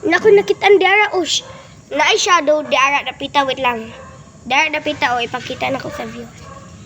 Naku nakitaan diara ush. Naay shadow diara dapita wait lang. Diara dapita o ipakita nako sa view.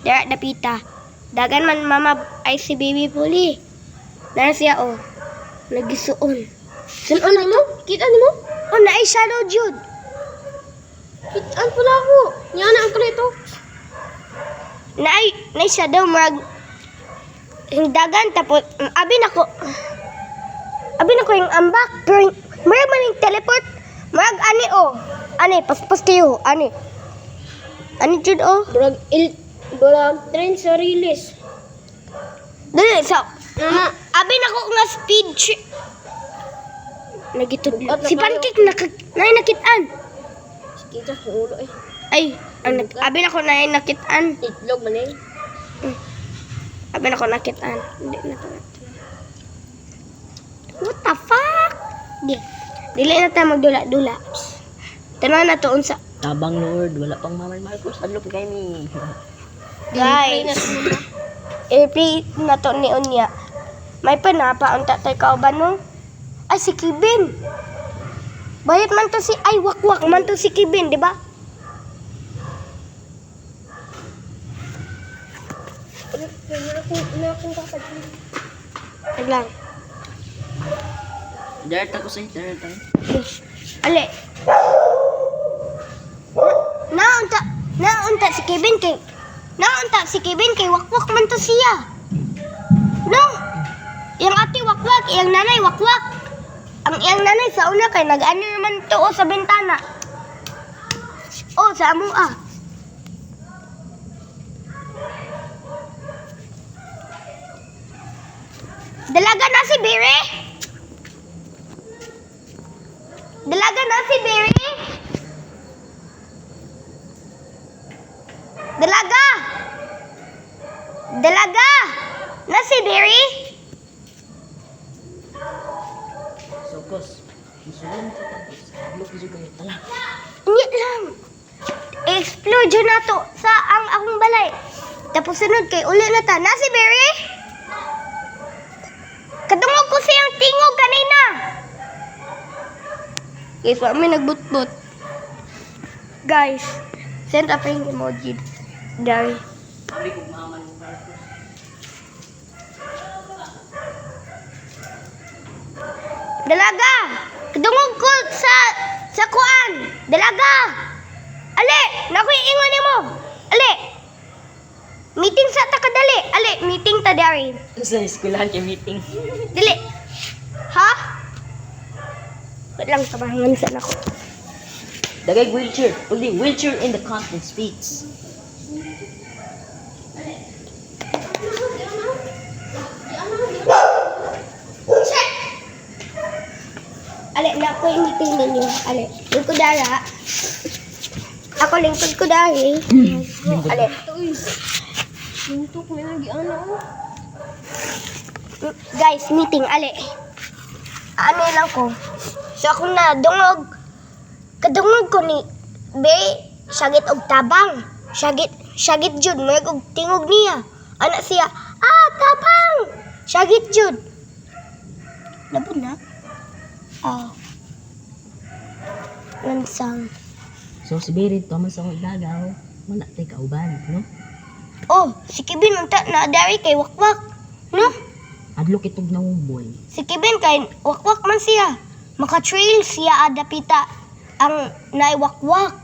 Diara dapita. Dagan man mama ay si baby puli. Nara siya o. Nagisuon. Sunon mo? Kita mo? Oh naay shadow jud. Kitaan pala ako. Yan ang kulito. Naay shadow marag dagan tapos abi nako yung ambak pero marag man yung teleport marag ani o ani paspas kayo ani jud o Burag train sa release. dili sa abi nako nga speed nagitudlo si pancake nakitaan Kita sa ulo eh. ay abi nako nakitaan Itlog man eh. abi nako nakitaan hindi na to. What the fuck? Dili na tayo magdula-dula. Tanaw na to unsa. Tabang Lord, wala pang Mama Marcos. Adlok kay ni. Guys, i-repeat na to ni Unya. May panapa unta tay kauban no? Ay si Kibin. Bayat man to si ay wakwak man to si Kibin, di ba? Aglang. Dirt ako sa dirt. Ale. Naunta si Kevin kay wakwak man to siya. No. Yang ate wakwak, yang nanay wakwak. Ang iyang nanay sa una kay nag-ano naman to sa bintana. Oh, sa amo ah. Dalaga na si Biri? Dalaga na si Berry? Dalaga! Dalaga! Na si Berry? Sokos. Musulon ka tapos. Adlok jud kay tala. Hindi lang. Explode yun na to sa ang akong balay. Tapos sunod kay uli na ta. Na si Berry? Kadungog ko siyang tingog kanina. Guys, kami nagbutbut. Guys, send up yung emoji. Dari. Sabi ko Mama Marcos. Dalaga! Kadungog ko sa kuan. Dalaga! Ale! Nakoy ingon nimo. Ale! Meeting sa ta kadali. Ale, meeting ta dari. Sa eskwelahan kay meeting. Dili. Ha? Wait lang, tabangan sa nako. Dagay wheelchair. Uli, wheelchair in the content speaks. Ale, na ako yung meeting ninyo. Ale, lingkod dara. Ako lingkod ko dari. Ale. Suntok may lagi ano. Guys, meeting. Ale. Ano lang ko. So ako na dungog. Kadungog ko ni Be, syagit og tabang. Syagit jud may og tingog niya. Anak siya, tabang. Syagit jud. Labon na. Lansang. So si Berit, Thomas ako ilagaw. Wala tay kauban, no? Oh, si Kevin unta na dari kay wakwak. No? Adlok itog na boy. Si Kevin kay wakwak man siya. Maka-trail siya adapita ang naiwakwak.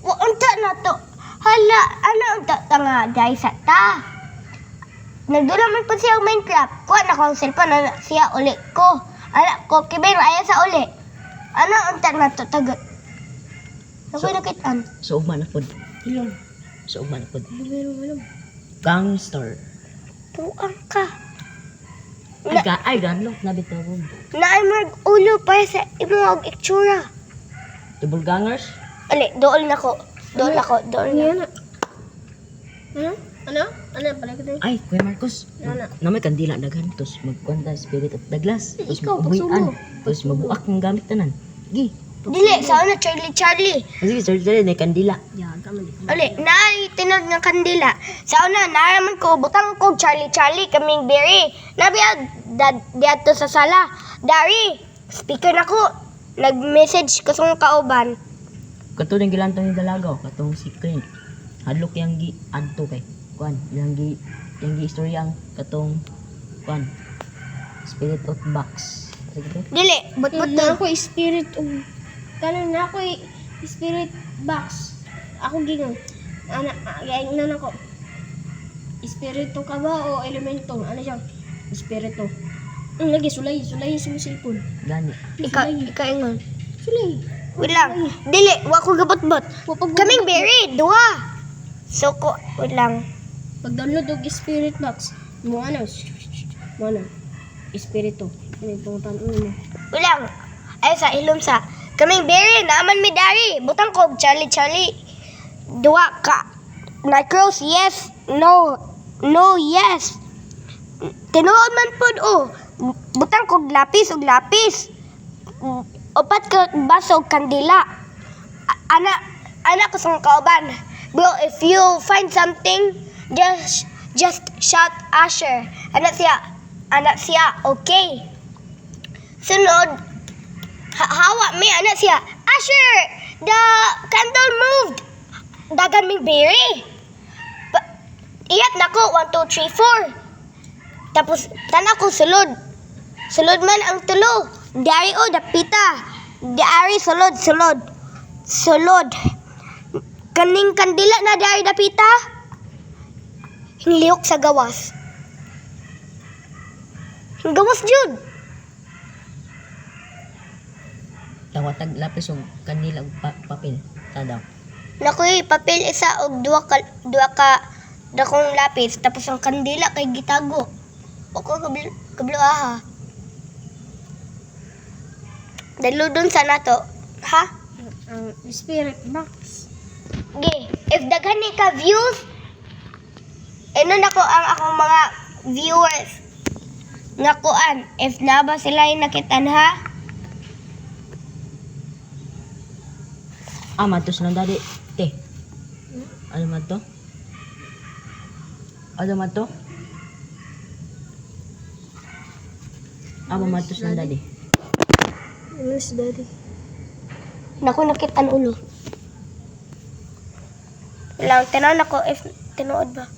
Unta na to. Hala, ano unta nga dahil sa ta. Nagdula man po siya Minecraft. Kuha na ko ang cellphone na siya uli ko. Ala ko, Kevin, ayaw sa uli. Ano unta na to tagot? Ako'y nakitaan. So ugma na pod. Ilong. So ugma na pod. Malum. Gangster. Puang ka. Ay ganlok na bitaw. Naay mag ulo para sa imo og itsura. Double gangers? Ali, dool na ko. Dool ako. Ano? Ano? Ano pala ko din? Ay, Kuya Marcos. Ano? Namay kandila daghan tos magkwanta spirit of Douglas. Tos Ikaw, mabuhian. pagsubo. Tos mabuak ng gamit tanan. Gi. Dili, sa una, Charlie. Sige, sorry, na kandila. Yan, kami. Ali, naay tinod ng kandila. Sa una, naraman ko, butang ko, Charlie, kaming berry. Nabiya, diato sa sala. Dari, Speaker na ko. Nag-message ko sa kauban. Katong yung gilantong yung dalagaw, katong si Crane. Hadlok yang gi adto kay. Kuan, yang gi istorya ang katong kuan. Spirit of box. Sige. Dili, but Na ako spirit kanon na ako spirit box. Ako gingon. Gaingnan ako. Espiritu ka ba o elemento? Ano siya? Espiritu. Lagi sulay sa cellphone. Gani. ikaw ingon. Sulay. Wait lang. Dili, wa ko gabot-bot. Kaming buried, duha. So ko, wait lang. Pag-download og spirit box, mo ano? Espiritu. Ano itong tanong mo? Wait lang. Ay sa ilom sa. Kaming buried, naaman mi dari. Butang ko, Charlie. Duha ka. Nightcrawls, yes. No, yes. Tinuod man pod butang kog lapis ug lapis. Upat ka baso ug kandila. Ana ko sa kauban. Bro, if you find something, just shout Asher. Ana siya, okay. Sunod, hawa mi ana siya. Asher, the candle moved. Dagan ming berry. Iyat nako 1 2 3 4. Tapos tana ko sulod. Sulod man ang tulo. Dari dapita. Dari sulod. Kaning kandila na dari dapita. Hinglihok sa gawas. Gawas jud. Tawatag lapis og kanila og papel. Tadaw. Nakoy papel isa og duwa ka dakong lapis tapos ang kandila kay gitago. O ko kablo aha. Daludon sa nato, ha? Ang spirit box. Okay, if daghan ni ka views, nako ang akong mga viewers. Nakuan, if naba sila yung nakitan ha? Matos lang dadi. Te. Ano man to? Ano man to? Matos lang dadi. Yes, daddy. Naku, nakitan ulo. Lang, tinaw ko if tinuod ba?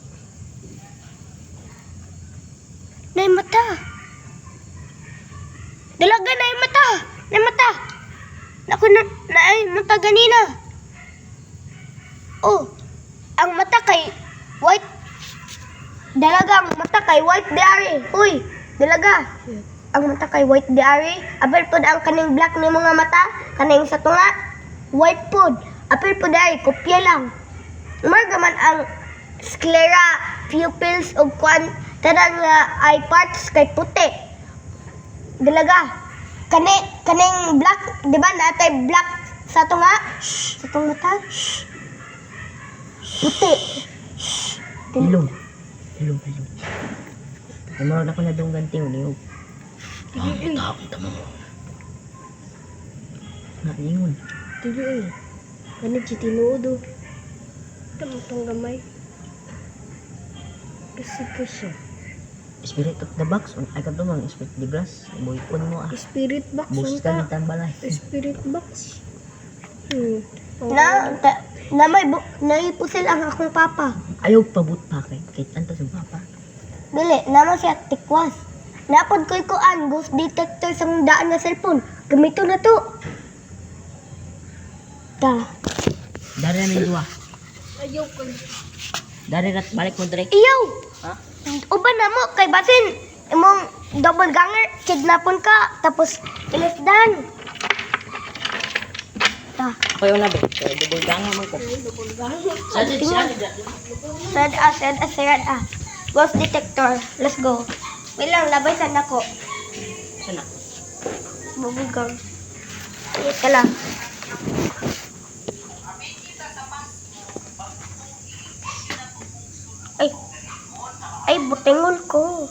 Nay mata. Dalaga na yung mata. Nay mata. Naku, na ay mata ganina. Oh, ang mata kay white. Dalaga, ang mata kay white diary. Uy, dalaga. Ang mata kay white diary. Apel pod ang kaning black ni mga mata. Kaning sa tunga. White pod. Apel pod ay kopya lang. Umarga man ang sclera, pupils, o kwan. Tanang eye parts kay puti. Dalaga. Kaning black. Di ba natay black sa tunga? Sa tunga mata. Puti. Ilong. Tumarog na ko na dong ganting uliog. Tama mo. Ingon. Dili eh. Ano si tinuod o? Tamutong gamay. Kasi siya. Spirit of the box. Ay ka tumang spirit of the grass. Boypon mo Spirit box. Bus ka ng tambalay. Spirit box. Na may naipusil ang akong papa. Ayaw pabut pa kay. Kahit anto sa papa. Dili, naman siya tikwas. Napod ko'y kuan, ghost detector sa daan nga cellphone. Gamito na to. Ta. Dari na may duwa. Ayaw ko. Dari rat balik mo direct. Iyaw! Ha? Uban na mo, kay basin, imong double ganger, kidnapon ka, tapos ilisdan. Ta. Payo na ba? Kaya double gangan mo ko. Sad. Ghost detector, let's go. Wait lang, labay sa nako. Sana. Bubugang. Wait ka lang. Ay, butingon ko.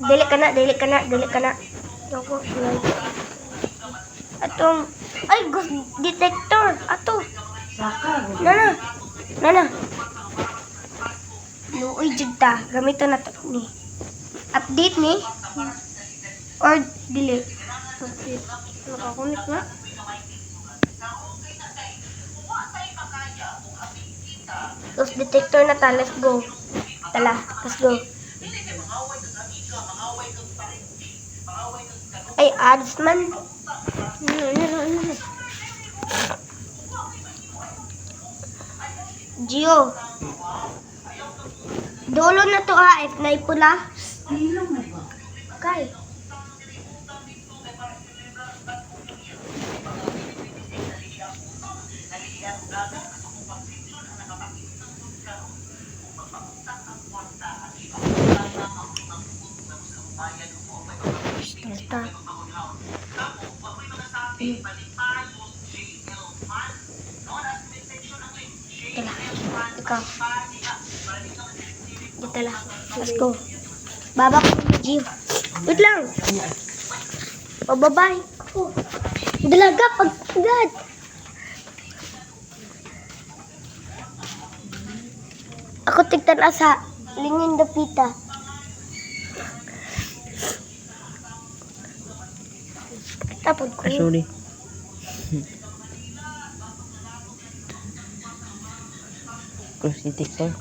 Dili ka na. Ako, atong, ay, ghost detector. Ato. Nana. Luoy jud ta. Gamito na to ni. Update ni. Or dili? Bakit? Nakakunik na. Ghost detector na ta. Let's go. Tala, let's go. Ay, ads man. Gio. Dolo na to ha, if naipula. Okay. Start. Tala, ikaw. Tala, let's go. Baba ko ni Gio. Wait lang. Pababay. Oh. Dalaga, pagkagad. Ako tigtan sa lingin dapita. Tapos ko. Sorry. Cross detector.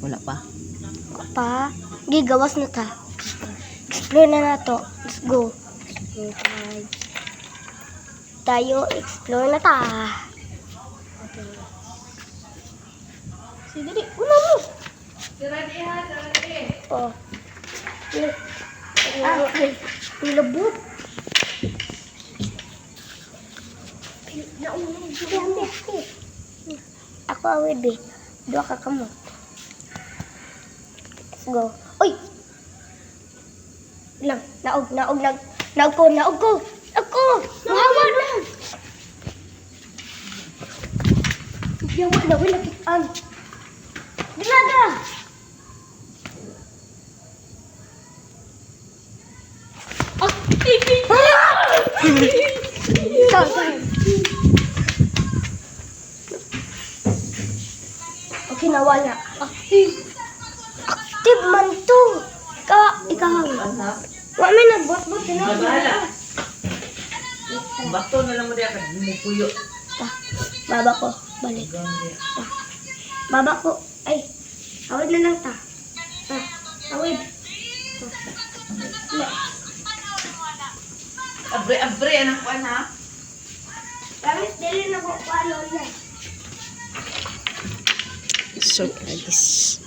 Wala pa. Pa, gigawas na ta. Explore na nato. Let's go. Tayo, explore na ta. Si Didi, una mo. Oh. Ang labot. Ako awid be. Dua ka kamo. Let's go. Uy! Lang, naog ko. Ako! Mahawa na! Yawa na, wala kitaan. Dilaga! Sorry. Okay, nawala. Active man to. Ikaw. Wala may nagbot-bot. Bato na lang mo diya kag puyo. Baba ko. Balik. Baba ko. Ay. Awid na lang ta. Awid. Abre anak ko na. Gamit dili na ko paano na. So guys.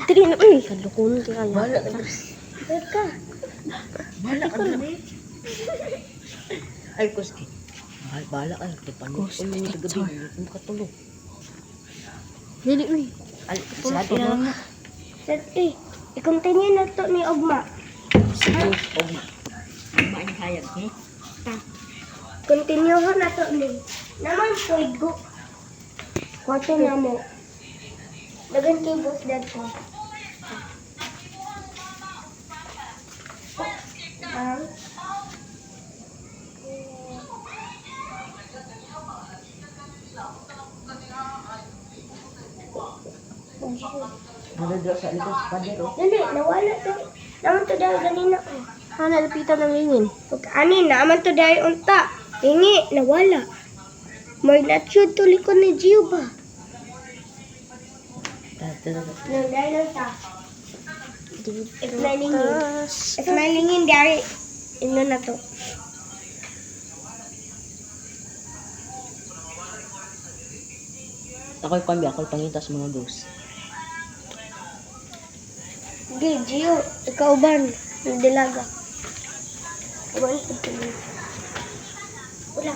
Dili na. Uy, kadukon ka lang. Bala ka. Teka. Bala ka na. Ay kuski. Bala ka na paano? Uy, gabi mo katulog. Didi, uy. Ay, sabi na lang na. I-continue na to ni Ogma. Main hayag eh. Continue ho na to ni. Naman pwede go. Kwarto na mo. Dagan kay boss dad ko. Nadadra sa likod sa pader oh. Dali, nawala to. Naman to dahil ganina ko. Nalapitan ng lingin. Pag ani, naman to dahil unta. Hingi, nawala. More not sure to likod ni Gio ba? Nang dahil lang ta. If nalingin dahil, ino na to. Ako'y pambi, ako'y pangintas mga ghost. Di, Gio, ikaw ba? Ng dilaga. Wala. Wala.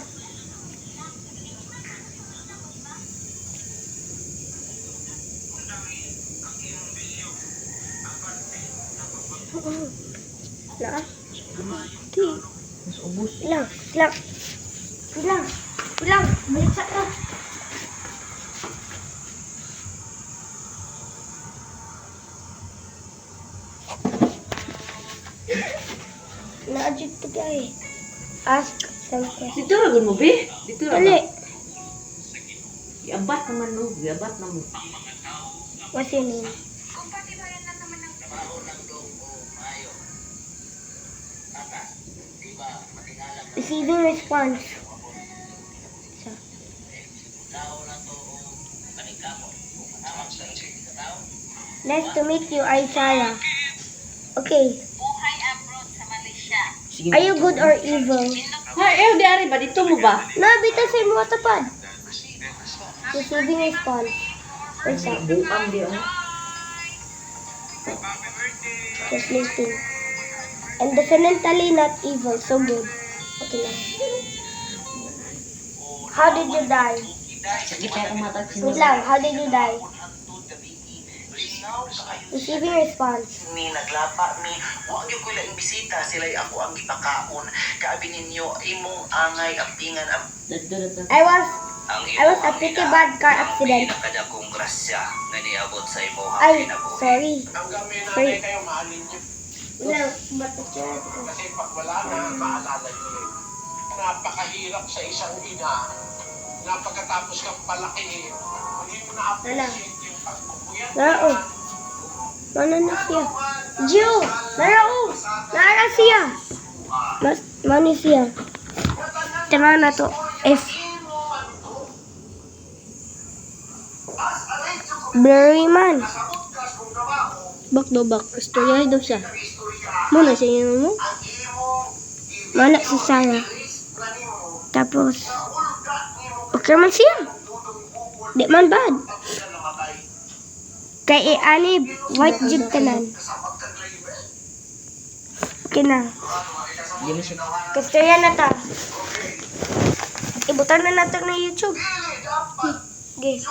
Na? Di. Mas ubos. Ilang. Balik sa ka. Na-adjust to guy. Ask some questions. Dito ra gud mo be. Dito ra. Dali. Iabat naman no, iabat na mo. What's your name? Receiving response. Nice to meet you, I'm Sarah. Okay. Sige. Are you good or evil? Ha, di ari ba dito mo ba? Nabita sa mo tapad. Receiving response. What's up? Buang di oh. Just listening. And definitely not evil, so good. Okay lang. How did you die? Sige tayo ang mata. Wait lang, how did you die? Receiving response. Ni naglapa mi wa gyud ko laing bisita sila ako ang gipakaon kaabi ninyo imong angay aptingan ang Dadto. I was a pretty bad car accident. nakadakong grasya nga niabot sa imo Ay, sorry. Ang gamay na Sorry. kayo, mahalin nyo. Lang, ba't Kasi pag wala na, maalala nyo yun. Napakahirap sa isang ina na pagkatapos kang palakihin, hindi mo na-appreciate yung pagpupuyat. Narao. Mana na siya? Gio! Narao! Nara siya! Mani siya? Tara na to. F. Blurry man. Bak do bak. Istorya daw siya. Muna siya yun mo. Mana si Sarah. Tapos, okay man siya. Di man bad. Kay ani white jud tanan. Okay na. Di mo siya. Kastorya na ta. Ibutan na nato na YouTube. Okay.